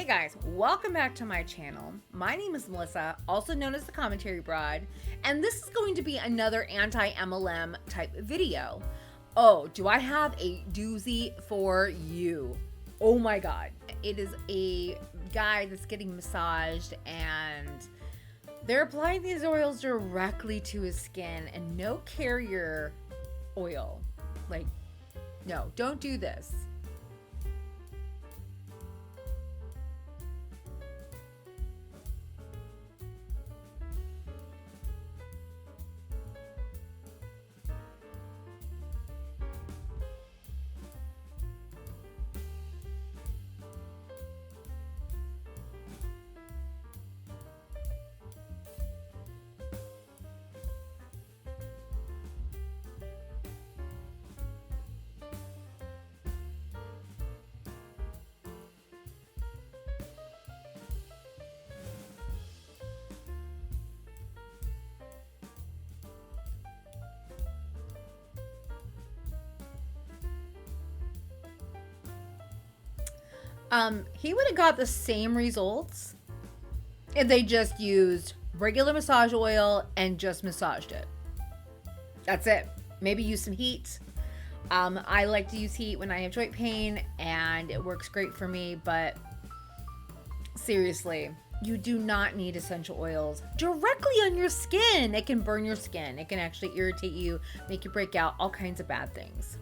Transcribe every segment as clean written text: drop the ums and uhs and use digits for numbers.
guys, welcome back to my channel. My name is Melissa, also known as the Commentary Broad, and this is going to be another anti-MLM type video. Oh, do I have a doozy for you? Oh my god. It is a guy that's getting massaged and they're applying these oils directly to his skin and no carrier oil. Like, no, don't do this. He would have got the same results if they just used regular massage oil and just massaged it. That's it. Maybe use some heat. I like to use heat when I have joint pain and it works great for me, but seriously, you do not need essential oils directly on your skin. It can burn your skin. It can actually irritate you, make you break out, all kinds of bad things.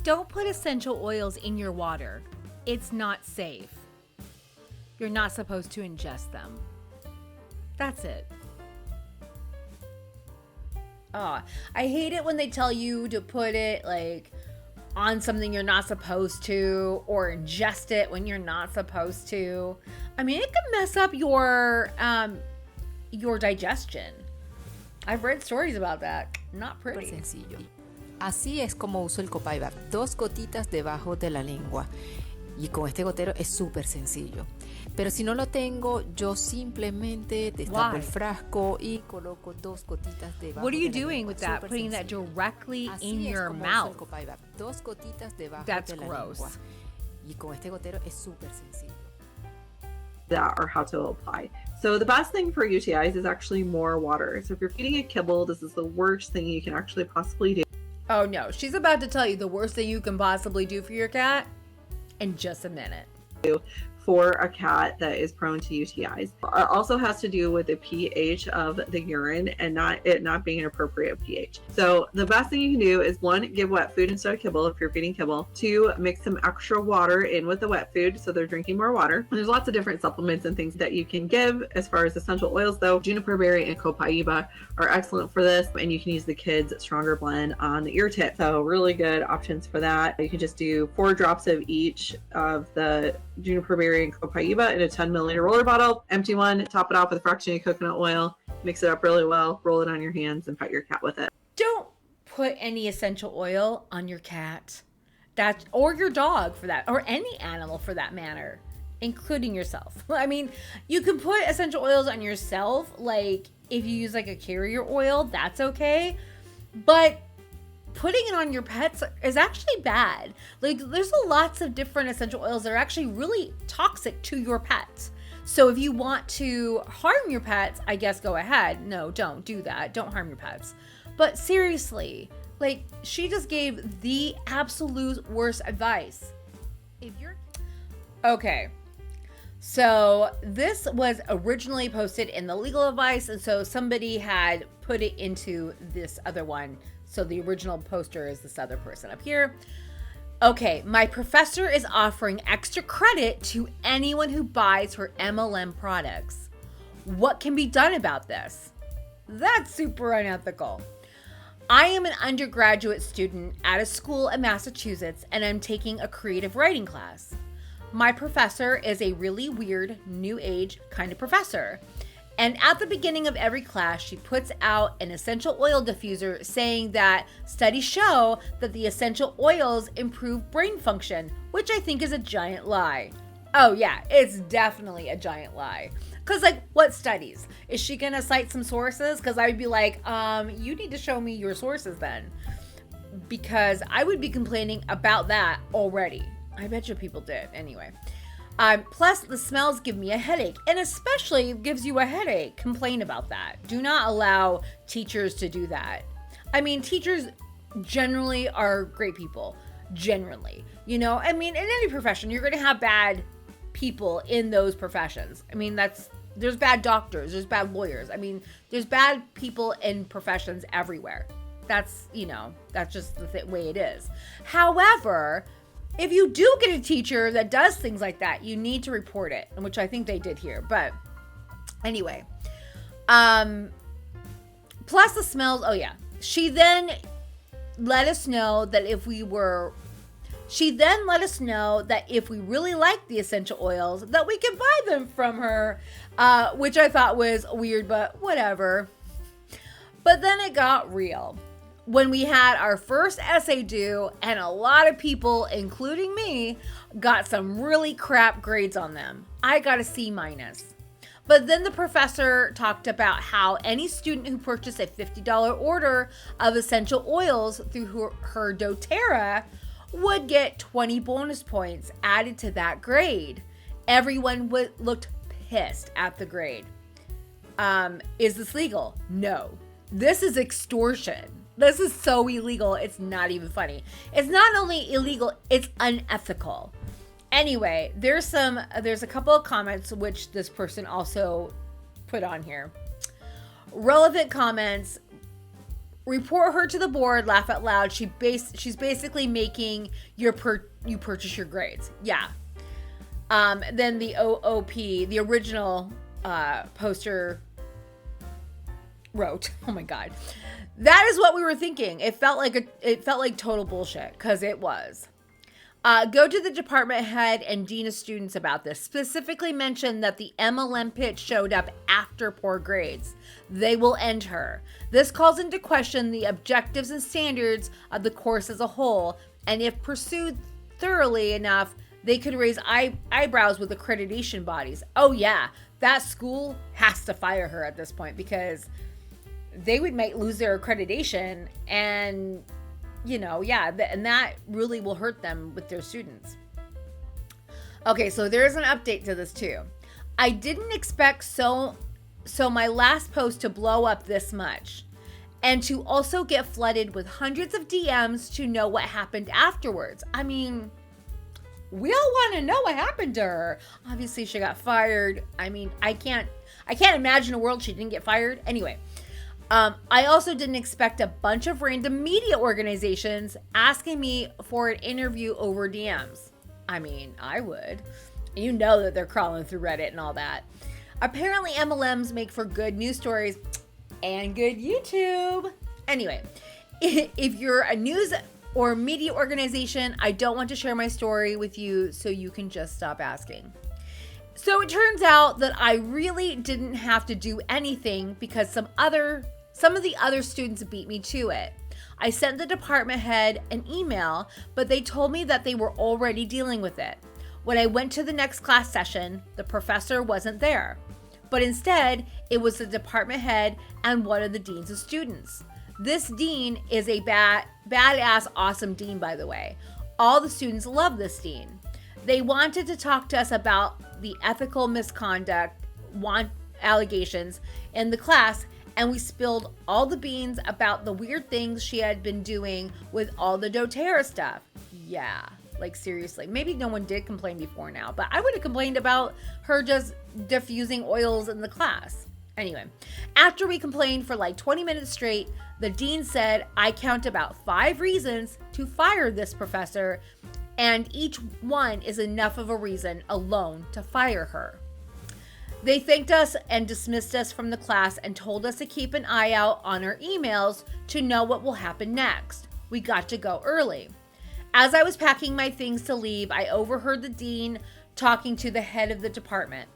Don't put essential oils in your water. It's not safe. You're not supposed to ingest them. That's it. Oh, I hate it when they tell you to put it like on something you're not supposed to or ingest it when you're not supposed to. I mean, it can mess up your digestion. I've read stories about that. Not pretty. Sencillo. Así es como uso el copaiba, 2 gotitas debajo de la lengua y con este gotero es súper sencillo. Pero si no lo tengo, yo simplemente destapo el frasco y coloco 2 gotitas debajo. What are you doing with that? Putting that directly in your mouth? 2 gotitas debajo That's de la gross. lengua y con este gotero es súper sencillo. That or how to apply. So the best thing for UTIs is actually more water. So if you're feeding a kibble, this is the worst thing you can actually possibly do. Oh no, she's about to tell you the worst thing you can possibly do for your cat in just a minute. For a cat that is prone to UTIs. It also has to do with the pH of the urine and not being an appropriate pH. So the best thing you can do is 1, give wet food instead of kibble if you're feeding kibble. 2, mix some extra water in with the wet food so they're drinking more water. And there's lots of different supplements and things that you can give. As far as essential oils though, juniper berry and copaiba are excellent for this, and you can use the kids stronger blend on the ear tip. So really good options for that. You can just do 4 drops of each of the juniper berry and copaiba in a 10 milliliter roller bottle, empty one, top it off with fractionated coconut oil, mix it up really well, roll it on your hands and pet your cat with it. Don't put any essential oil on your cat, or your dog for that, or any animal for that matter, including yourself. I mean, you can put essential oils on yourself, like if you use like a carrier oil, that's okay, but putting it on your pets is actually bad. Like, there's lots of different essential oils that are actually really toxic to your pets. So if you want to harm your pets, I guess go ahead. No, don't do that. Don't harm your pets. But seriously, like, she just gave the absolute worst advice. Okay. So this was originally posted in the legal advice, and so somebody had put it into this other one. So the original poster is this other person up here. Okay, my professor is offering extra credit to anyone who buys her MLM products. What can be done about this? That's super unethical. I am an undergraduate student at a school in Massachusetts, and I'm taking a creative writing class. My professor is a really weird, new age kind of professor. And at the beginning of every class, she puts out an essential oil diffuser saying that studies show that the essential oils improve brain function, which I think is a giant lie. Oh yeah, it's definitely a giant lie. Cause like, what studies? Is she gonna cite some sources? Cause I would be like, you need to show me your sources then. because I would be complaining about that already. I bet you people did. Anyway. Plus, the smells give me a headache, and especially gives you a headache. Complain about that. Do not allow teachers to do that. I mean, teachers generally are great people. Generally. You know, I mean, in any profession, you're going to have bad people in those professions. I mean, there's bad doctors, there's bad lawyers. I mean, there's bad people in professions everywhere. That's, you know, that's just the way it is. However, if you do get a teacher that does things like that, you need to report it, which I think they did here. But anyway, plus the smells. Oh yeah. She then let us know that if we really liked the essential oils, that we could buy them from her, which I thought was weird, but whatever. But then it got real. When we had our first essay due, and a lot of people, including me, got some really crap grades on them. I got a C-. But then the professor talked about how any student who purchased a $50 order of essential oils through her doTerra would get 20 bonus points added to that grade. Everyone looked pissed at the grade. Is this legal? No. This is extortion. This is so illegal, it's not even funny. It's not only illegal, it's unethical. Anyway, there's a couple of comments which this person also put on here. Relevant comments. Report her to the board, laugh out loud. She's basically making you purchase your grades. Yeah. Then the OOP, the original poster wrote, oh my God. That is what we were thinking. It felt like total bullshit, because it was. Go to the department head and dean of students about this. Specifically mention that the MLM pitch showed up after poor grades. They will end her. This calls into question the objectives and standards of the course as a whole, and if pursued thoroughly enough, they could raise eyebrows with accreditation bodies. Oh yeah, that school has to fire her at this point, because they might lose their accreditation, and you know, yeah, and that really will hurt them with their students. Okay, so there's an update to this too. I didn't expect so my last post to blow up this much, and to also get flooded with hundreds of DMs to know what happened afterwards. I mean, we all want to know what happened to her. Obviously, she got fired. I mean, I can't imagine a world she didn't get fired. Anyway. I also didn't expect a bunch of random media organizations asking me for an interview over DMs. I mean, I would. You know that they're crawling through Reddit and all that. Apparently, MLMs make for good news stories and good YouTube. Anyway, if you're a news or media organization, I don't want to share my story with you, so you can just stop asking. So it turns out that I really didn't have to do anything, because some of the other students beat me to it. I sent the department head an email, but they told me that they were already dealing with it. When I went to the next class session, the professor wasn't there, but instead it was the department head and one of the deans of students. This dean is a badass awesome dean, by the way. All the students love this dean. They wanted to talk to us about the ethical misconduct allegations in the class, and we spilled all the beans about the weird things she had been doing with all the doTerra stuff. Yeah, like seriously. Maybe no one did complain before now, but I would have complained about her just diffusing oils in the class. Anyway, after we complained for like 20 minutes straight, the dean said I count about 5 reasons to fire this professor, and each one is enough of a reason alone to fire her. They thanked us and dismissed us from the class and told us to keep an eye out on our emails to know what will happen next. We got to go early. As I was packing my things to leave, I overheard the dean talking to the head of the department.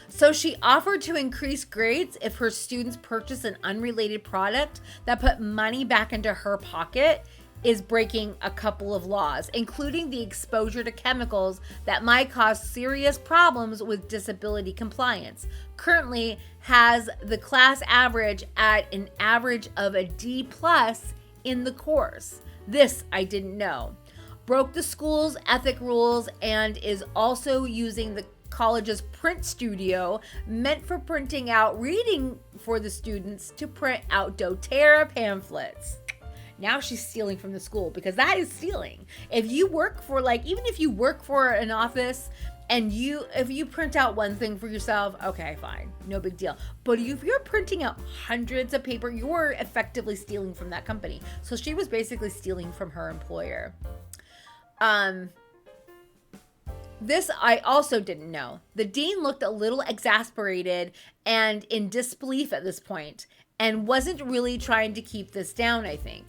So she offered to increase grades if her students purchased an unrelated product that put money back into her pocket. is breaking a couple of laws, including the exposure to chemicals that might cause serious problems with disability compliance. Currently has the class average at an average of a D+ in the course. This I didn't know. Broke the school's ethic rules and is also using the college's print studio meant for printing out reading for the students to print out doTerra pamphlets. Now she's stealing from the school, because that is stealing. If you work for, like, even if you work for an office and if you print out one thing for yourself, okay, fine, no big deal. But if you're printing out hundreds of paper, you're effectively stealing from that company. So she was basically stealing from her employer. This I also didn't know. The dean looked a little exasperated and in disbelief at this point, and wasn't really trying to keep this down, I think.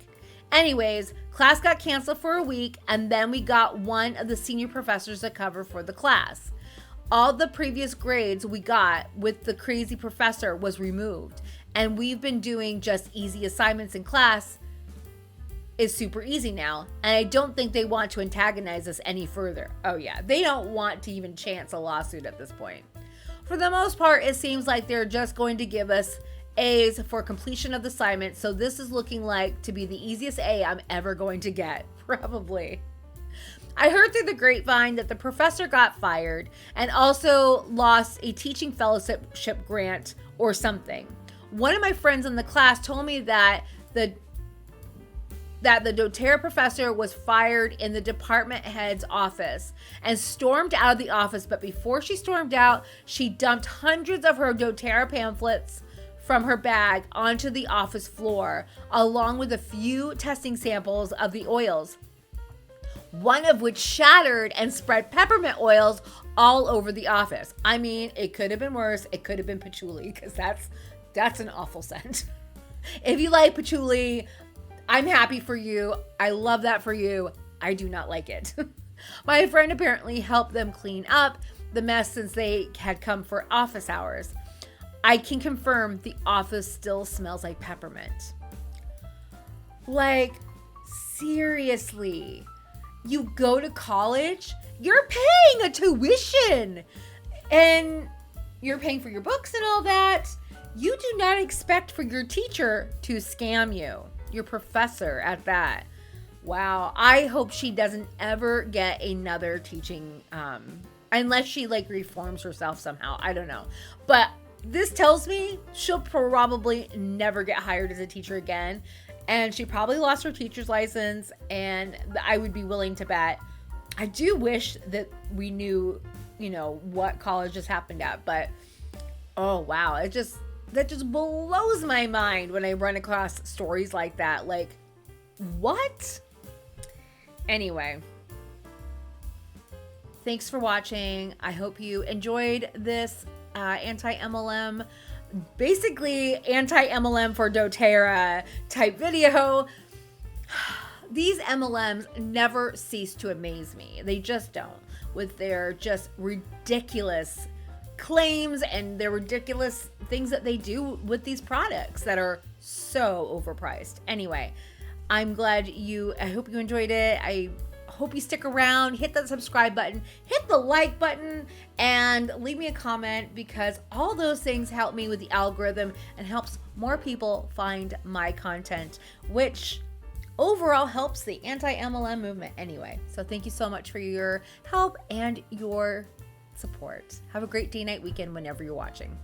Anyways, class got canceled for a week, and then we got one of the senior professors to cover for the class. All the previous grades we got with the crazy professor was removed, and we've been doing just easy assignments in class. Is super easy now, and I don't think they want to antagonize us any further. Oh yeah, they don't want to even chance a lawsuit at this point. For the most part, it seems like they're just going to give us A's for completion of the assignment, so this is looking like to be the easiest A I'm ever going to get, probably. I heard through the grapevine that the professor got fired and also lost a teaching fellowship grant or something. One of my friends in the class told me that the doTerra professor was fired in the department head's office and stormed out of the office, but before she stormed out, she dumped hundreds of her doTerra pamphlets from her bag onto the office floor, along with a few testing samples of the oils, one of which shattered and spread peppermint oils all over the office. I mean, it could have been worse. It could have been patchouli, because that's an awful scent. If you like patchouli, I'm happy for you. I love that for you. I do not like it. My friend apparently helped them clean up the mess since they had come for office hours. I can confirm the office still smells like peppermint. Like, seriously, you go to college, you're paying a tuition, and you're paying for your books and all that. You do not expect for your teacher to scam you. Your professor at that. Wow. I hope she doesn't ever get another teaching, unless she like reforms herself somehow. I don't know. But this tells me she'll probably never get hired as a teacher again. And she probably lost her teacher's license. And I would be willing to bet. I do wish that we knew, what colleges happened at. But, oh, wow. That just blows my mind when I run across stories like that. Like, what? Anyway, thanks for watching. I hope you enjoyed this anti-MLM, basically anti-MLM for doTerra type video. These MLMs never cease to amaze me. They just don't, with their just ridiculous claims and their ridiculous things that they do with these products that are so overpriced. Anyway, I hope you enjoyed it. I hope you stick around, hit that subscribe button, hit the like button, and leave me a comment, because all those things help me with the algorithm and helps more people find my content, which overall helps the anti-MLM movement anyway. So thank you so much for your help and your support. Have a great day, night, weekend whenever you're watching.